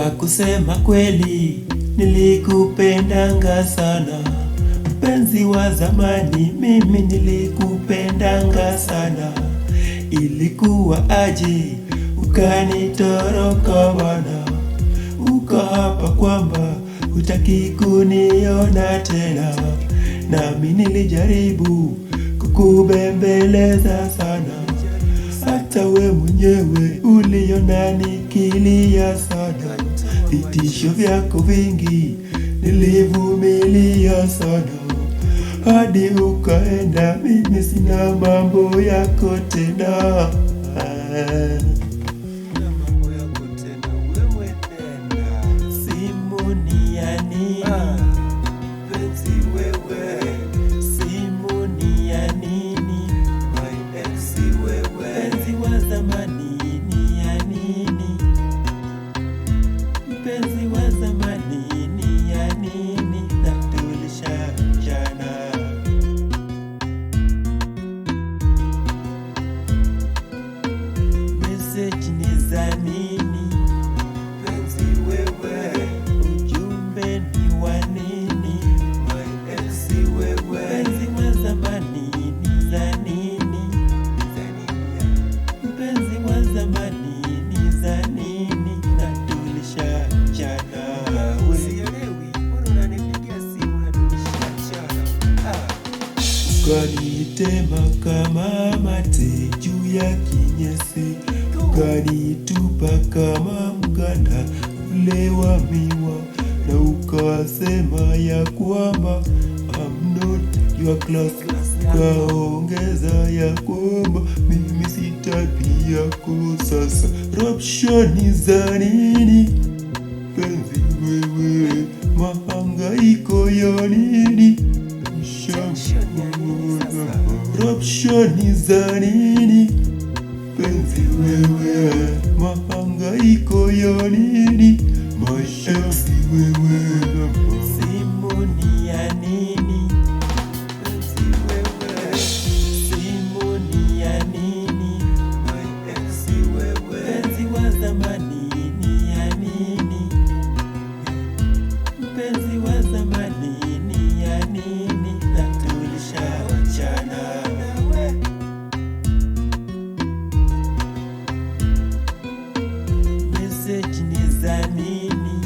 Kwa kusema kweli nilikupendanga sana, mpenzi wa zamani, mimi nilikupendanga sana. Ilikuwa aje ukanitoroka bwana, ukaapa kwamba hutaki kuniona tena. Nami nilijaribu kukubembeleza sana, hata we mwenyewe uliona nikilia sana. Vitisho vyako vingi nilivumilia sana, hadi ukaenda. Mimi sina mambo yako tena. Simu ni ya nini? Penzi wewe, simu ni ya nini? My ex wewe, penzi wa zamani ni ya nini? Mpenzi wa zamani ni ya nini? Na tulishachana. Message ni za nini? Mpenzi wewe, ujumbe ni wa nini? My ex wewe, mpenzi wa zamani ni za nini? Mpenzi wa zamani ni za nini? Na tulishachana. Ukanitema kama mate juu ya kinyesi, ukanitupa kama mganda ule wa miwa, na ukasema ya kwamba I'm not your class. Ukaongeza ya kwamba mimi si tabia yako. Sasa rapshani za nini? Penzi wewe, mahangaiko ya nini? Rapshani za nini? Penzi wewe, mahangaiko ya nini? Mashauri wewe, simu ni ya nini? Penzi wewe, simu ni ya nini? My ex wewe, penzi wa zamani ni ya nini? Mpenzi wa zamani ni ya nini? Na tulishachana. Message ni za nini?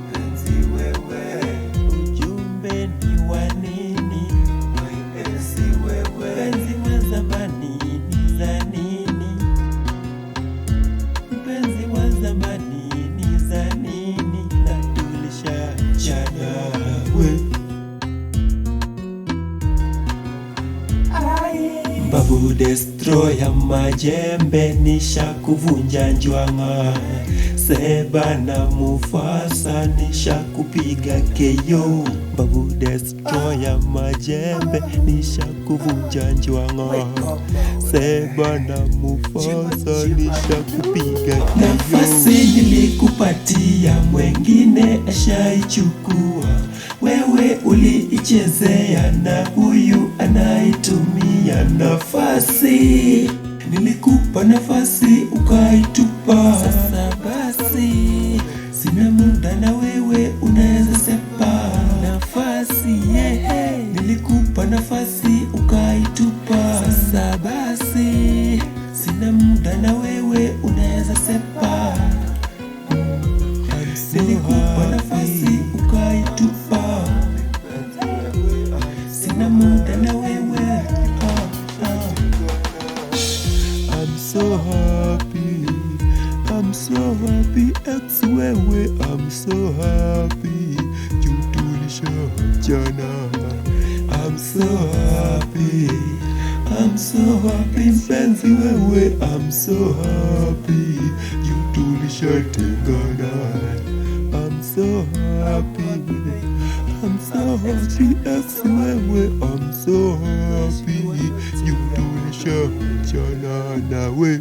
Mpenzi wewe, ujumbe ni wa nini? My ex wewe, penzi wa zamani ni za nini? Mpenzi wa zamani ni za nini? Na tulishachana. Babu destroyer majembe, nisha kuvunja njwanga. Seba na Mufasa nisha kupiga keyo. Babu destroyer majembe, nisha kuvunja njwanga. Seba na Mufasa nisha kupiga keyo. Nafasi nilikupatia, mwengine ashaichukua. Wewe uliichezea na huyu anaitumia nafasi. Nilikupa nafasi ukaitupa. Sasa basi sina muda na wewe, unaweza sepa nafasi. Nilikupa nafasi ukaitupa. Sasa basi sina muda na wewe, unaweza sepa. Nilikupa nafasi ukaitupa. Sina muda na wewe. I'm so happy, I'm so happy ex wewe, I'm so happy juu tulishachana. I'm so happy, I'm so happy mpenzi wewe, I'm so happy juu tulishatengana. I'm so happy, I'm so happy ex wewe, I'm so happy juu tulishachana nawe.